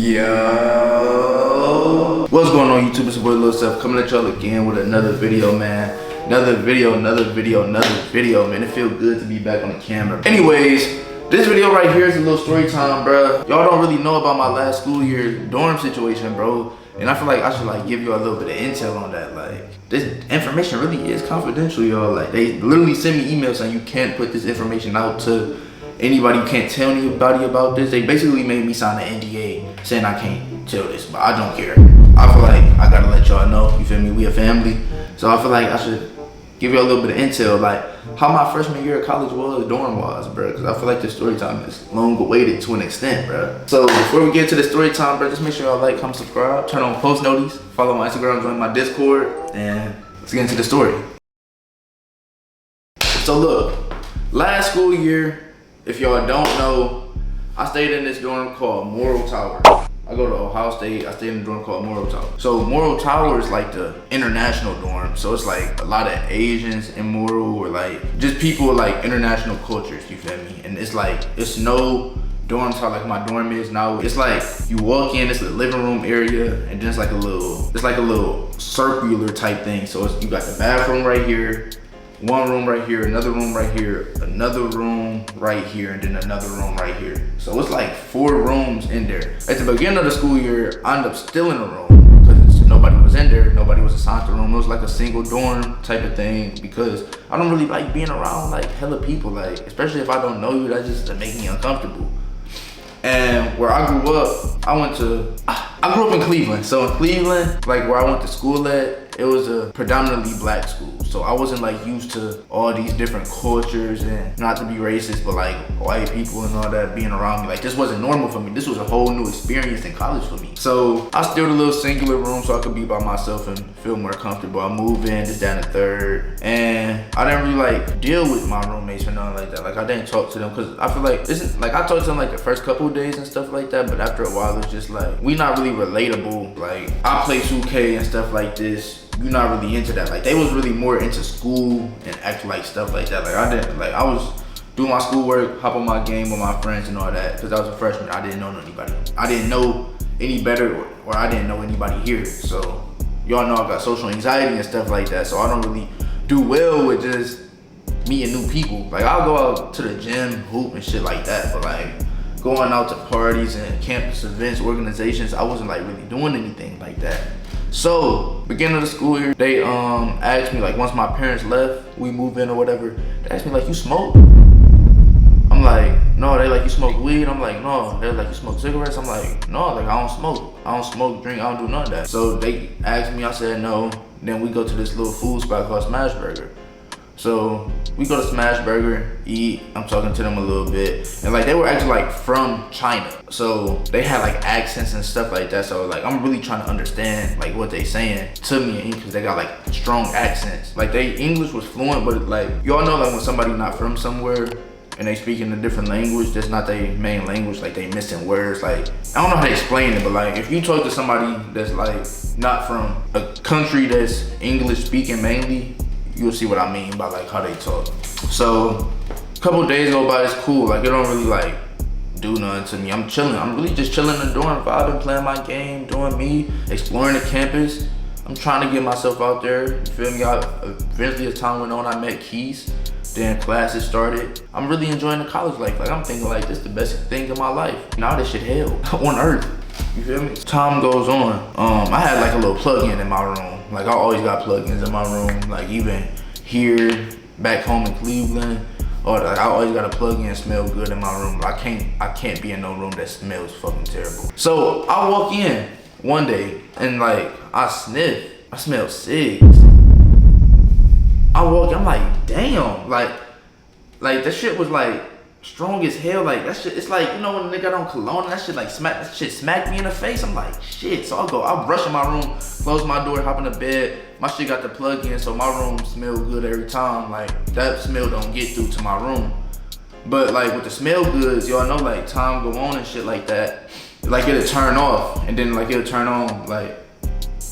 Yo, what's going on YouTube? It's your boy LilSeth coming at y'all again with another video, man. Another video, man. It feels good to be back on the camera. Anyways, this video right here is a little story time, bro. Y'all don't really know about my last school year dorm situation, bro. And I feel like I should give you a little bit of intel on that. This information really is confidential, y'all. They literally send me emails saying you can't put this information out to anybody. You can't tell anybody about this. They basically made me sign an NDA saying I can't tell this, but I don't care. I feel like I gotta let y'all know, you feel me? We a family. So I feel like I should give you a little bit of intel, how my freshman year of college was, dorm was, bro. Cause I feel like this story time is long awaited to an extent, bro. So before we get to the story time, bro, just make sure y'all like, comment, subscribe, turn on post notice, follow my Instagram, join my Discord, and let's get into the story. So look, last school year, if y'all don't know, I stayed in this dorm called Morrow Tower. I go to Ohio State, I stayed in a dorm called Morrow Tower. So Morrow Tower is the international dorm. So it's a lot of Asians in Morrow, or just people with international cultures, you feel me? And it's it's no dorms how my dorm is now. It's you walk in, it's the living room area, and then it's a little circular type thing. So you got the bathroom right here, one room right here, another room right here, another room right here, and then another room right here. So it's 4 rooms in there. At the beginning of the school year, I ended up still in a room because nobody was in there, nobody was assigned to a room. It was a single dorm type of thing because I don't really like being around hella people, especially if I don't know you. That just make me uncomfortable. And where I grew up, I grew up in Cleveland. So in Cleveland, where I went to school at, it was a predominantly black school. So I wasn't used to all these different cultures, and not to be racist, but white people and all that being around me. This wasn't normal for me. This was a whole new experience in college for me. So I stayed in a little singular room so I could be by myself and feel more comfortable. I moved in just down the 3rd, and I didn't really deal with my roommates or nothing like that. I didn't talk to them because I feel I talked to them the first couple of days and stuff like that, but after a while it's just we not really relatable. I play 2K and stuff like this. You're not really into that. They was really more into school and act stuff like that. I didn't, I was doing my schoolwork, hop on my game with my friends and all that, because I was a freshman. I didn't know anybody. I didn't know any better, or I didn't know anybody here. So y'all know I got social anxiety and stuff like that. So I don't really do well with just meeting new people. I'll go out to the gym, hoop and shit like that, but going out to parties and campus events, organizations, I wasn't really doing anything like that. So, beginning of the school year, they asked me, once my parents left, we moved in or whatever, they asked me, you smoke? I'm no. They you smoke weed? I'm no. They're you smoke cigarettes? I'm no, I don't smoke. I don't smoke, drink, I don't do none of that. So they asked me, I said no. Then we go to this little food spot called Smash Burger. So we go to Smash Burger, eat, I'm talking to them a little bit. And they were actually from China. So they had accents and stuff like that. So I'm really trying to understand what they saying to me, because they got strong accents. They English was fluent, but y'all know when somebody not from somewhere and they speak in a different language, that's not their main language, they missing words. I don't know how to explain it, but if you talk to somebody that's not from a country that's English speaking mainly, you'll see what I mean by how they talk. So a couple days go by, it's cool. It don't really do nothing to me. I'm chilling. I'm really just chilling in the dorm, vibing, playing my game, doing me, exploring the campus. I'm trying to get myself out there. You feel me? Eventually as time went on, I met Keys. Then classes started. I'm really enjoying the college life. I'm thinking this is the best thing in my life. Now this shit hell on earth. You feel me? Time goes on. I had a little plug-in in my room. I always got plugins in my room, even here, back home in Cleveland, or I always got a plug-in smell good in my room. I can't be in no room that smells fucking terrible. So I walk in one day and I sniff, I smell cigs. I walk in, I'm damn, that shit was strong as hell. That shit, it's when a nigga got on cologne and that shit smacked me in the face. I'm shit. So I'll rush in my room, close my door, hop in the bed. My shit got the plug in, so my room smell good every time. That smell don't get through to my room. But with the smell goods, y'all know time go on and shit like that. It'll turn off and then it'll turn on,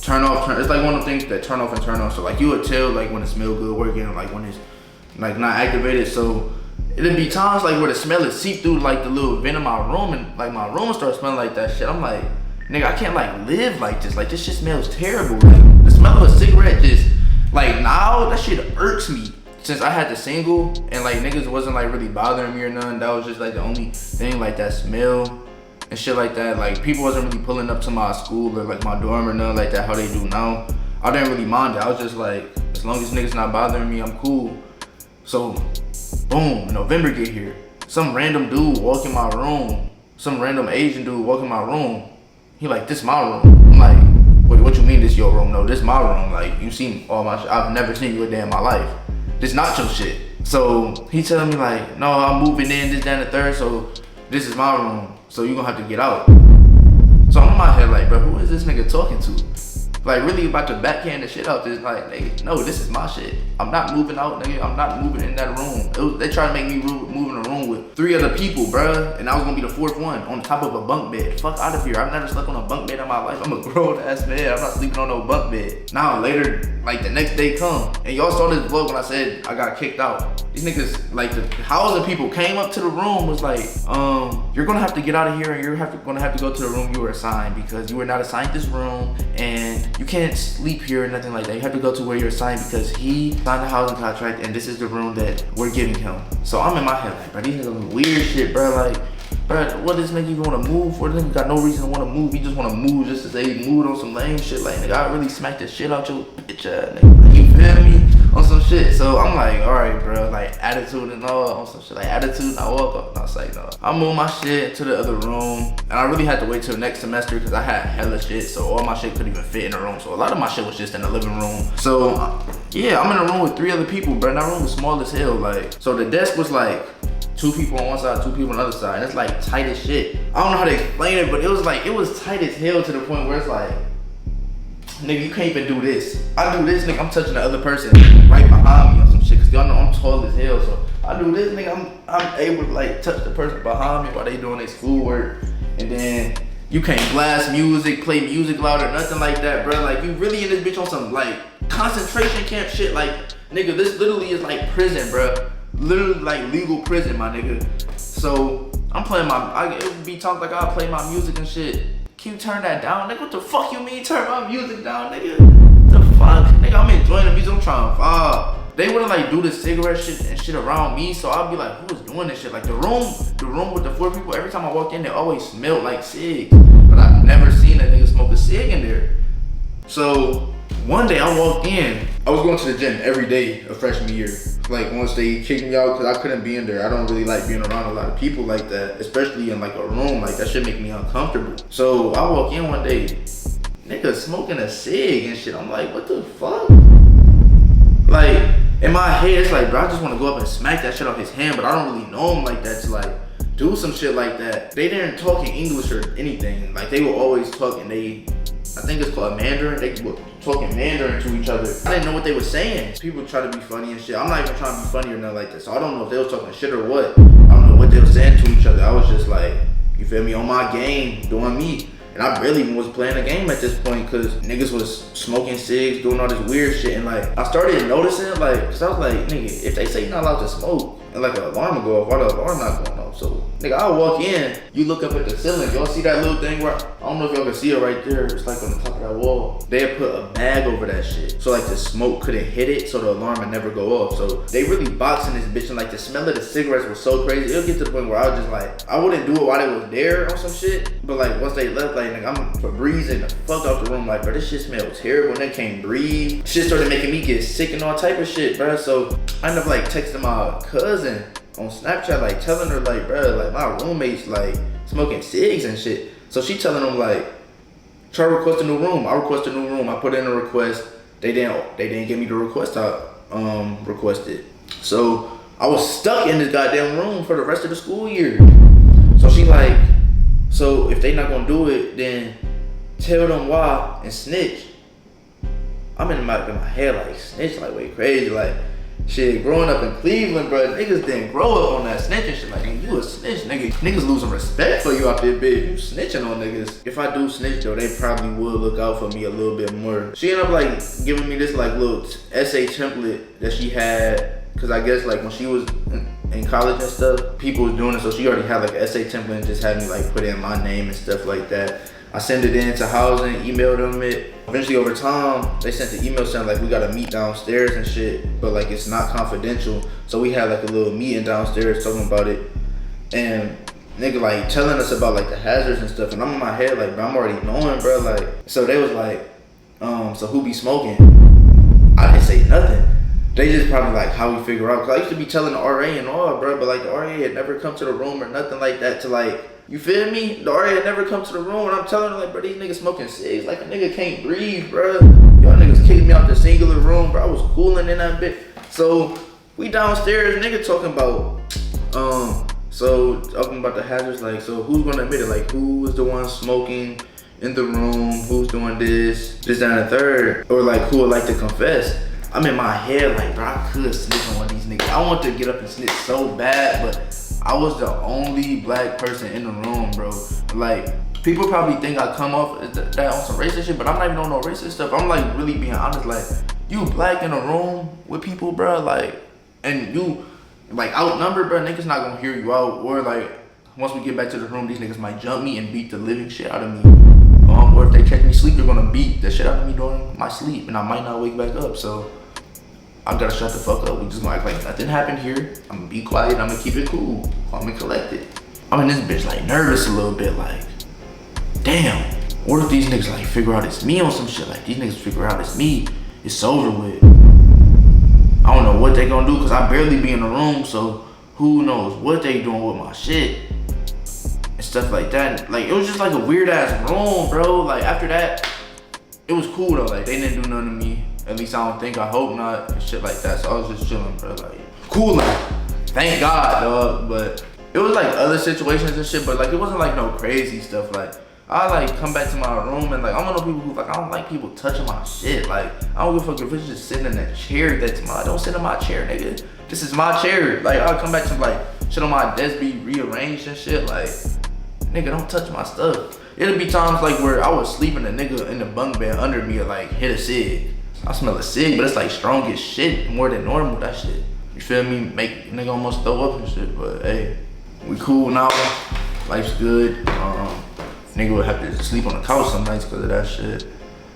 turn off, it's one of the things that turn off and turn on. So you would tell when it smell good working, when it's not activated. So it'll be times where the smell is seep through the little vent in my room, and my room starts smelling like that shit. I'm nigga, I can't like live like this. Like this shit smells terrible. Like the smell of a cigarette just, like now that shit irks me. Since I had the single and like niggas wasn't like really bothering me or nothing, that was just like the only thing, like that smell and shit like that. Like people wasn't really pulling up to my school or like my dorm or nothing like that, how they do now. I didn't really mind it. I was just like, as long as niggas not bothering me, I'm cool. So, boom, November get here. Some random dude walk in my room. Some random Asian dude walk in my room. He like, this my room. I'm like, what you mean this your room? No, this my room. Like, you seen all my shit. I've never seen you a day in my life. This not your shit. So he telling me like, no, I'm moving in, this, that, and the third, so this is my room. So you gonna have to get out. So I'm in my head like, bro, who is this nigga talking to? Like really about to backhand the shit out this, like, nigga, no, this is my shit. I'm not moving out, nigga. I'm not moving in that room. They tried to make me move in a room with 3 other people, bruh. And I was gonna be the 4th one on top of a bunk bed. Fuck out of here. I've never slept on a bunk bed in my life. I'm a grown ass man. I'm not sleeping on no bunk bed. Now later, like the next day come, and y'all saw this vlog when I said I got kicked out. These niggas, like the housing people came up to the room, was like, you're gonna have to get out of here and you're gonna have to go to the room you were assigned because you were not assigned this room and you can't sleep here or nothing like that. You have to go to where you're assigned because he signed a housing contract and this is the room that we're giving him. So I'm in my head like, bro, these niggas weird shit, bro. Like, bro, what does this nigga even want to move for? This nigga got no reason to want to move. He just want to move just to say he moved on some lame shit. Like, nigga, I really smacked the shit out your bitch ass, nigga. You feel me? On some shit. So I'm like, all right, bro. Like, attitude and all on some shit. Like, attitude, and I walk up. I was like, no. I moved my shit to the other room. And I really had to wait till the next semester because I had hella shit. So all my shit couldn't even fit in the room. So a lot of my shit was just in the living room. So, yeah, I'm in a room with 3 other people, bro. And that room was small as hell. Like, so the desk was like 2 people on one side, 2 people on the other side. And it's like tight as shit. I don't know how to explain it, but it was like, it was tight as hell to the point where it's like, nigga, you can't even do this. I do this, nigga, I'm touching the other person right behind me or some shit. Cause y'all know I'm tall as hell, so I do this, nigga, I'm able to like touch the person behind me while they doing their schoolwork. And then you can't blast music, play music loud or nothing like that, bro. Like you really in this bitch on some like concentration camp shit. Like, nigga, this literally is like prison, bro. Literally like legal prison, my nigga. So I'm playing it would be talk like I play my music and shit. Can you turn that down? Nigga, what the fuck you mean turn my music down, nigga? The fuck? Nigga, I'm enjoying the music, I'm trying to vibe. They wouldn't like do the cigarette shit and shit around me, so I'd be like, who is doing this shit? Like the room with the 4 people, every time I walk in, they always smelled like cigs. But I've never seen a nigga smoke a cig in there. So one day I walked in, I was going to the gym every day of freshman year. Like once they kicked me out because I couldn't be in there. I don't really like being around a lot of people like that, especially in like a room. Like that shit make me uncomfortable. So I walk in one day, nigga smoking a cig and shit. I'm like, what the fuck? Like in my head, it's like, bro, I just want to go up and smack that shit off his hand, but I don't really know him like that to like do some shit like that. They didn't talk in English or anything. Like they were always talking. I think it's called Mandarin. They were talking Mandarin to each other. I didn't know what they were saying. People try to be funny and shit. I'm not even trying to be funny or nothing like that. So I don't know if they was talking shit or what. I don't know what they were saying to each other. I was just like, you feel me, on my game, doing me. And I barely even was playing a game at this point because niggas was smoking cigs, doing all this weird shit. And like, I started noticing like, cause I was like, nigga, if they say you're not allowed to smoke, and like an alarm will go off, why the alarm not going off? So nigga, I'll walk in, you look up at the ceiling, y'all see that little thing where, I don't know if y'all can see it right there, it's like on the top of that wall. They had put a bag over that shit. So like the smoke couldn't hit it, so the alarm would never go off. So they really boxing this bitch, and like the smell of the cigarettes was so crazy. It'll get to the point where I was just like, I wouldn't do it while they was there on some shit. But like once they left, like nigga, I'm breathing the fuck out the room, like bro, this shit smells terrible, and they can't breathe. Shit started making me get sick and all type of shit, bro. So I ended up like texting my cousin on Snapchat, like telling her like, bro, like my roommates like smoking cigs and shit. So she telling them like, try to request a new room. I requested a new room. I put in a request. They didn't give me the request I requested. So I was stuck in this goddamn room for the rest of the school year. So she like, so if they not gonna do it, then tell them why and snitch. I'm in my head like snitch, like way crazy, like shit. Growing up in Cleveland, bro, niggas didn't grow up on that snitching shit. Like, nigga, you a snitch, nigga. Niggas losing respect for you out there, bitch. You snitching on niggas. If I do snitch though, they probably would look out for me a little bit more. She ended up like giving me this like little essay template that she had, cause I guess like when she was in college and stuff, people was doing it, so she already had like an essay template and just had me like put in my name and stuff like that. I sent it in to housing, emailed them it. Eventually over time, they sent the email saying like we gotta meet downstairs and shit, but like it's not confidential. So we had like a little meeting downstairs talking about it. And nigga like telling us about like the hazards and stuff. And I'm in my head like, bro, I'm already knowing, bro. Like, so they was like, so who be smoking? I didn't say nothing. They just probably like how we figure out. Cause I used to be telling the RA and all, bro, but like the RA had never come to the room or nothing like that to like, you feel me? The RA had never come to the room and I'm telling her like, bro, these niggas smoking cigs. Like a nigga can't breathe, bro. Y'all niggas kicked me out the singular room, bro. I was cooling in that bit. So we downstairs, nigga talking about, so talking about the hazards, like, so who's gonna admit it? Like, who was the one smoking in the room? Who's doing this, that, and the third? Or like, who would like to confess? I'm in my head like, bro, I could snitch on one of these niggas. I want to get up and snitch so bad, but I was the only black person in the room, bro. Like, people probably think I come off as that on some racist shit, but I'm not even on no racist stuff. I'm like really being honest, like, you black in a room with people, bro, like, and you like outnumbered, bro, niggas not gonna hear you out. Or like, once we get back to the room, these niggas might jump me and beat the living shit out of me. Or if they catch me sleep, they're gonna beat the shit out of me during my sleep, and I might not wake back up. So I gotta shut the fuck up. We just gonna act like nothing happened here. I'm gonna be quiet. I'm gonna keep it cool. I'm gonna collect it. I'm in this bitch like nervous a little bit, like, damn. What if these niggas like figure out it's me on some shit? Like these niggas figure out it's me. It's over with. I don't know what they gonna do, cause I barely be in the room. So who knows what they doing with my shit and stuff like that. Like it was just like a weird ass room, bro. Like after that, it was cool though. Like they didn't do nothing to me. At least I don't think. I hope not. And shit like that. So I was just chilling, bro. Like cooling. Thank God, dog. But it was like other situations and shit. But like it wasn't like no crazy stuff. Like I like come back to my room and like I'm one of those people who like I don't like people touching my shit. Like I don't give a fuck if it's just sitting in that chair that's mine. Don't sit in my chair, nigga. This is my chair. Like I'll come back to like shit on my desk be rearranged and shit. Like nigga, don't touch my stuff. It'll be times like where I was sleeping, a nigga in the bunk bed under me or like hit a cig. I smell a cig, but it's like strong as shit, more than normal, that shit. You feel me? Make nigga almost throw up and shit, but hey, we cool now. Life's good. Nigga would have to sleep on the couch some nights because of that shit.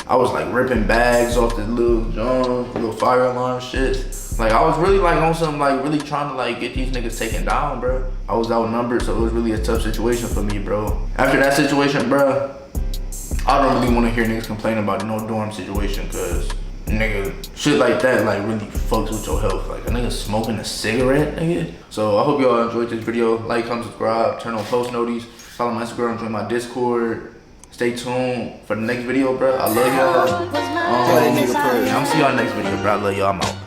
I was like ripping bags off the little fire alarm shit. Like I was really like on some like really trying to like get these niggas taken down, bro. I was outnumbered, so it was really a tough situation for me, bro. After that situation, bro, I don't really want to hear niggas complain about no dorm situation, cause nigga, shit like that like really fucks with your health. Like a nigga smoking a cigarette, nigga. So I hope y'all enjoyed this video. Like, comment, subscribe, turn on post notices, follow my Instagram, join my Discord. Stay tuned for the next video, bro. I love y'all. I'm see y'all next video, bro. I love y'all. I'm out.